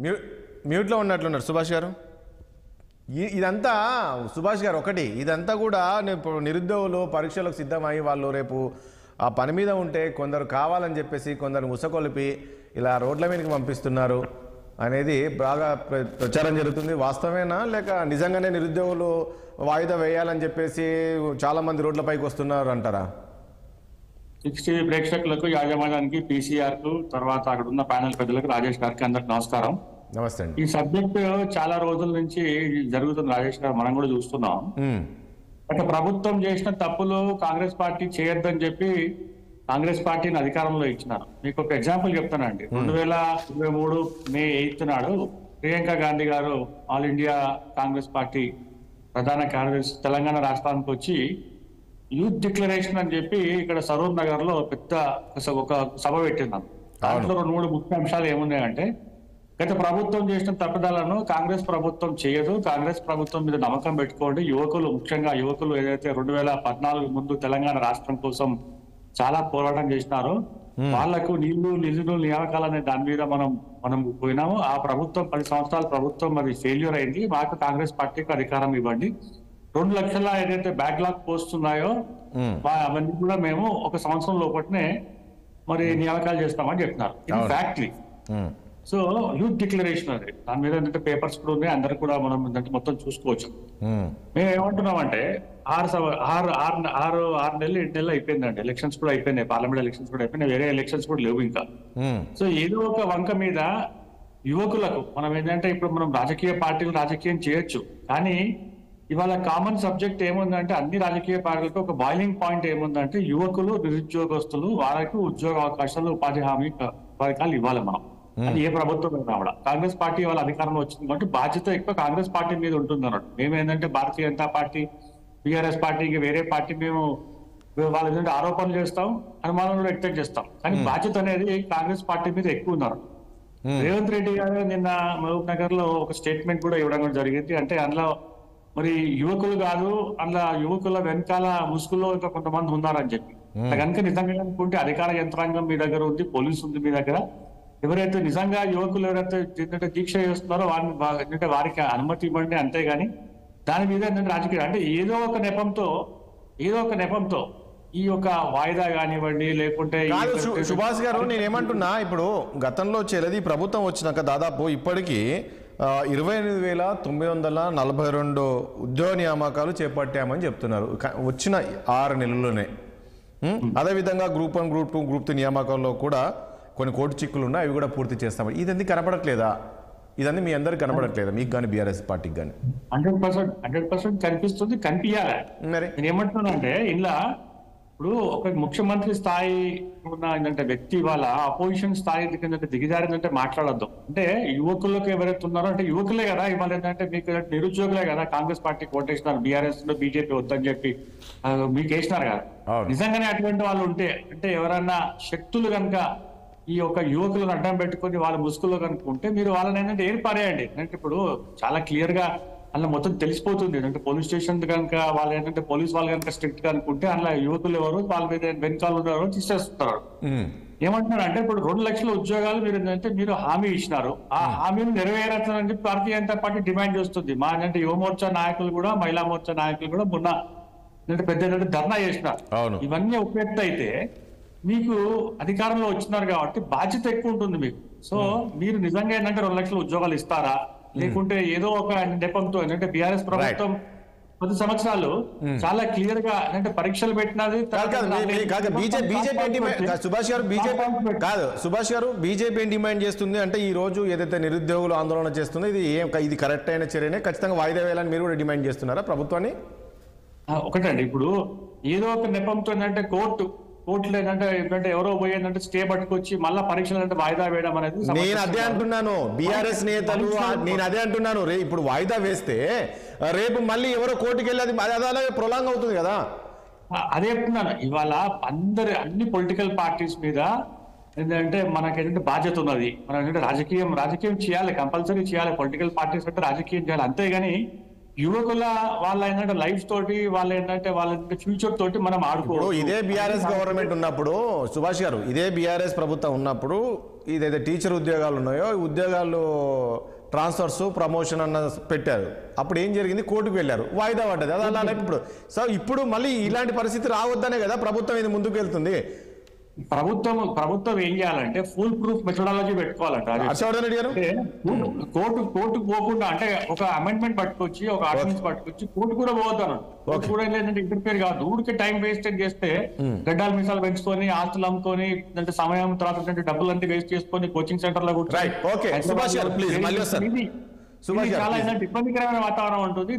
Mu మ్యూట్లో ఉన్నట్లున్నారు సుభాష్ గారు. ఇదంతా సుభాష్ గారు ఒకటి, ఇదంతా కూడా ఇప్పుడు నిరుద్యోగులు పరీక్షలకు సిద్ధమై వాళ్ళు రేపు ఆ పని మీద ఉంటే కొందరు కావాలని చెప్పేసి కొందరు ముసకొలిపి ఇలా రోడ్ల మీదకి పంపిస్తున్నారు అనేది బాగా ప్రచారం జరుగుతుంది. వాస్తవేనా లేక నిజంగానే నిరుద్యోగులు వాయిదా వేయాలని చెప్పేసి చాలామంది రోడ్లపైకి వస్తున్నారు అంటారా? 60 ప్రేక్షకులకు, యాజమాన్యానికి, పీసీఆర్కు, తర్వాత అక్కడ ఉన్న ప్యానెల్ పెద్దలకు, రాజేష్ గారికి అందరికి నమస్కారం. నమస్తే అండి. ఈ సబ్జెక్ట్ చాలా రోజుల నుంచి జరుగుతుంది రాజేష్ గారు, మనం కూడా చూస్తున్నాం. అంటే ప్రభుత్వం చేసిన తప్పులు కాంగ్రెస్ పార్టీ చేయొద్దని చెప్పి కాంగ్రెస్ పార్టీని అధికారంలో ఇచ్చినారు. మీకు ఒక ఎగ్జాంపుల్ చెప్తానండి. 2023 మే 8 నాడు ప్రియాంక గాంధీ గారు ఆల్ ఇండియా కాంగ్రెస్ పార్టీ ప్రధాన కార్యదర్శి తెలంగాణ రాష్ట్రానికి వచ్చి యూత్ డిక్లరేషన్ అని చెప్పి ఇక్కడ సరూర్ నగర్ లో పెద్ద ఒక సభ పెట్టినాను. దాంట్లో 2-3 ముఖ్య అంశాలు ఏమున్నాయంటే, గత ప్రభుత్వం చేసిన తప్పిదాలను కాంగ్రెస్ ప్రభుత్వం చేయదు, కాంగ్రెస్ ప్రభుత్వం మీద నమ్మకం పెట్టుకోండి. యువకులు, ముఖ్యంగా యువకులు ఏదైతే 2014 ముందు తెలంగాణ రాష్ట్రం కోసం చాలా పోరాటం చేసినారో వాళ్లకు నిధులు నియామకాలు అనే దాని మీద మనం పోయినాము. ఆ ప్రభుత్వం 10 సంవత్సరాల ప్రభుత్వం అది ఫెయిల్యూర్ అయింది. మాకు కాంగ్రెస్ పార్టీకి అధికారం ఇవ్వండి. 2 లక్షల ఏదైతే బ్యాక్లాగ్ పోస్ట్ ఉన్నాయో అవన్నీ కూడా మేము 1 సంవత్సరం లోపట్నే మరి నియామకాలు చేస్తామని చెప్తున్నారు. ఇది ఫ్యాక్టరీ. సో యూత్ డిక్లరేషన్ అది, దాని మీద ఏంటంటే పేపర్స్ కూడా ఉన్నాయి, అందరు కూడా మనం మొత్తం చూసుకోవచ్చు. మేము ఏమంటున్నామంటే 6 నెలలు 7 నెలలు అయిపోయిందండి. ఎలక్షన్స్ కూడా అయిపోయినాయి, పార్లమెంట్ ఎలక్షన్స్ కూడా అయిపోయినాయి, వేరే ఎలక్షన్స్ కూడా లేవు ఇంకా. సో ఏదో ఒక వంక మీద యువకులకు మనం ఏంటంటే, ఇప్పుడు మనం రాజకీయ పార్టీలు రాజకీయం చేయొచ్చు, కానీ ఇవాళ కామన్ సబ్జెక్ట్ ఏముందంటే అన్ని రాజకీయ పార్టీలకు ఒక బాయిలింగ్ పాయింట్ ఏముందంటే యువకులు, నిరుద్యోగస్తులు, వాళ్ళకి ఉద్యోగ అవకాశాలు, ఉపాధి హామీ పథకాలు ఇవ్వాలి మనం. అది ఏ ప్రభుత్వం రావడం. కాంగ్రెస్ పార్టీ వాళ్ళ అధికారంలో వచ్చింది కాబట్టి బాధ్యత ఎక్కువ కాంగ్రెస్ పార్టీ మీద ఉంటుంది అన్నట్టు. మేము ఏంటంటే భారతీయ జనతా పార్టీ, బీఆర్ఎస్ పార్టీకి వేరే పార్టీ మేము వాళ్ళ ఏంటంటే ఆరోపణలు చేస్తాం, అనుమానాలు కూడా వ్యక్తం చేస్తాం, కానీ బాధ్యత అనేది కాంగ్రెస్ పార్టీ మీద ఎక్కువ ఉన్నారు. రేవంత్ రెడ్డి గారు నిన్న మహబూబ్ నగర్ లో ఒక స్టేట్మెంట్ కూడా ఇవ్వడం జరిగింది. అంటే అందులో మరి యువకులు కాదు, అందులో యువకుల వెనకాల ముసుగులో ఇంకా కొంతమంది ఉన్నారని చెప్పి. కనుక నిజంగా అనుకుంటే అధికార యంత్రాంగం మీ దగ్గర ఉంది, పోలీసు ఉంది మీ దగ్గర. ఎవరైతే నిజంగా యువకులు ఎవరైతే దీక్ష చేస్తున్నారో వారికి అనుమతి ఇవ్వండి, అంతేగాని దాని మీద రాజకీయం అంటే ఏదో ఒక నెపంతో ఈ యొక్క వాయిదా కానివ్వండి లేకుంటే. సుభాష్ గారు, నేనేమంటున్నా, ఇప్పుడు గతంలో వచ్చేది ప్రభుత్వం వచ్చినాక దాదాపు ఇప్పటికీ 28,942 ఉద్యోగ నియామకాలు చేపట్టామని చెప్తున్నారు వచ్చిన 6 నెలల్లోనే. అదేవిధంగా గ్రూప్ 1, గ్రూప్ 2, గ్రూప్ 3 నియామకాల్లో కూడా కొన్ని కోటి చిక్కులు ఉన్నాయి, అవి కూడా పూర్తి చేస్తామని. ఇదన్నీ కనపడట్లేదా? ఇదన్నీ మీ అందరికి కనపడట్లేదా, మీకు కానీ బీఆర్ఎస్ పార్టీకి కానీ? 100% కనిపిస్తుంది, కనిపించాలి. మరి నేను ఏమంటున్నానంటే, ఇలా ఇప్పుడు ఒక ముఖ్యమంత్రి స్థాయి ఉన్న ఏంటంటే వ్యక్తి వాళ్ళ అపోజిషన్ స్థాయి దిగజారిందంటే మాట్లాడద్దు. అంటే యువకులకు ఎవరైతే ఉన్నారో, అంటే యువకులే కదా ఇవాళ ఏంటంటే మీకు నిరుద్యోగులే కదా కాంగ్రెస్ పార్టీకి ఓటేసినారు, బీఆర్ఎస్ లో బీజేపీ వద్దని చెప్పి మీకు వేసినారు కదా. నిజంగానే అటువంటి వాళ్ళు ఉంటే, అంటే ఎవరన్నా శక్తులు కనుక ఈ యొక్క యువకులను అడ్డం పెట్టుకుని వాళ్ళ ముసుగులో కనుక ఉంటే మీరు వాళ్ళని ఏంటంటే ఏర్పారేయండి. అంటే ఇప్పుడు చాలా క్లియర్ గా అందులో మొత్తం తెలిసిపోతుంది. అంటే పోలీస్ స్టేషన్ కనుక వాళ్ళు ఏంటంటే పోలీస్ వాళ్ళు కనుక స్ట్రిక్ట్ గా అనుకుంటే అందులో యువకులు ఎవరు, వాళ్ళ మీద వెనకాల ఉన్నారో తీసేస్తున్నారు. ఏమంటున్నారు అంటే, ఇప్పుడు 2 లక్షల ఉద్యోగాలు మీరు ఏంటంటే మీరు హామీ ఇచ్చినారు, ఆ హామీని నెరవేర్చాలని చెప్పి భారతీయ జనతా పార్టీ డిమాండ్ చేస్తుంది. మా అంటే యువ మోర్చా నాయకులు కూడా, మహిళా మోర్చా నాయకులు కూడా మొన్న పెద్ద ధర్నా చేసినారు. ఇవన్నీ ఉపయుక్త అయితే మీకు అధికారంలో వచ్చినారు కాబట్టి బాధ్యత ఎక్కువ ఉంటుంది మీకు. సో మీరు నిజంగా ఏంటంటే 2 లక్షల ఉద్యోగాలు ఇస్తారా, లేకుంటే ఏదో ఒక నెపంతో ఏంటంటే బీఆర్ఎస్ ప్రభుత్వం 10 సంవత్సరాలు చాలా క్లియర్ గా అంటే పరీక్షలు పెట్టినది. సుభాష్ గారు, బీజేపీ డిమాండ్ చేస్తుంది అంటే ఈ రోజు ఏదైతే నిరుద్యోగులు ఆందోళన చేస్తుందో ఇది కరెక్ట్ అయిన చర్యనే, ఖచ్చితంగా వాయిదా వేయాలని మీరు కూడా డిమాండ్ చేస్తున్నారా ప్రభుత్వాన్ని? ఒకటండి, ఇప్పుడు ఏదో ఒక నెపంతో ఏంటంటే కోర్టులో ఏంటంటే ఎవరో పోయిందంటే స్టే పట్టుకొచ్చి మళ్ళా పరీక్షలు అంటే వాయిదా వేయడం అనేది. నేను అదే అంటున్నాను, బీఆర్ఎస్ నేతలు నేను అదే అంటున్నాను, ఇప్పుడు వాయిదా వేస్తే రేపు మళ్ళీ ఎవరో కోర్టుకి వెళ్ళి అది అలాగే ప్రొలాంగ్ అవుతుంది కదా. అదే చెప్తున్నాను, ఇవాళ అన్ని పొలిటికల్ పార్టీస్ మీద ఏంటంటే మనకేంటంటే బాధ్యత ఉన్నది. మనం ఏంటంటే రాజకీయం చేయాలి, కంపల్సరీ చేయాలి. పొలిటికల్ పార్టీస్ అంటే రాజకీయం చేయాలి, అంతేగాని యువకుల వాళ్ళ ఏంటంటే లైఫ్ తోటి వాళ్ళ ఏంటంటే వాళ్ళ ఫ్యూచర్ తోటి మనం ఆడుకోవడం. ఇదే బీఆర్ఎస్ గవర్నమెంట్ ఉన్నప్పుడు, సుభాష్ గారు, ఇదే బీఆర్ఎస్ ప్రభుత్వం ఉన్నప్పుడు ఇదైతే టీచర్ ఉద్యోగాలు ఉన్నాయో ఈ ఉద్యోగాలు ట్రాన్స్ఫర్స్ ప్రమోషన్ అన్న పెట్టారు. అప్పుడు ఏం జరిగింది, కోర్టుకు వెళ్ళారు, వాయిదా పడ్డది. అది అలా ఇప్పుడు సో ఇప్పుడు మళ్ళీ ఇలాంటి పరిస్థితి రావద్దనే కదా ప్రభుత్వం ఇది ముందుకు వెళ్తుంది. ప్రభుత్వం ఏం చేయాలంటే ఫుల్ ప్రూఫ్ మెథడాలజీ పెట్టుకోవాలంట. హర్షవర్ధన్ రెడ్డి గారు కోర్టు పోకుండా అంటే ఒక అమెండ్మెంట్ పట్టుకొచ్చి ఒక ఆర్డినెన్స్ పట్టుకొచ్చి కోర్టు కూడా పోవద్దాను. కోర్టు కూడా ఏంటంటే ఇంటర్ఫియర్ కాదు. ఊరికి టైం వేస్ట్ చేస్తే గడ్డాల మీసాలు పెంచుకొని ఆస్తులు అమ్ముకొని అంటే సమయం తర్వాత డబ్బులు అంటే వేస్ట్ చేసుకొని కోచింగ్ సెంటర్ లో సుభాష్ గారు ప్లీజ్ మళ్ళీ చాలా ఇబ్బందికరమైన వాతావరణం ఉంటుంది.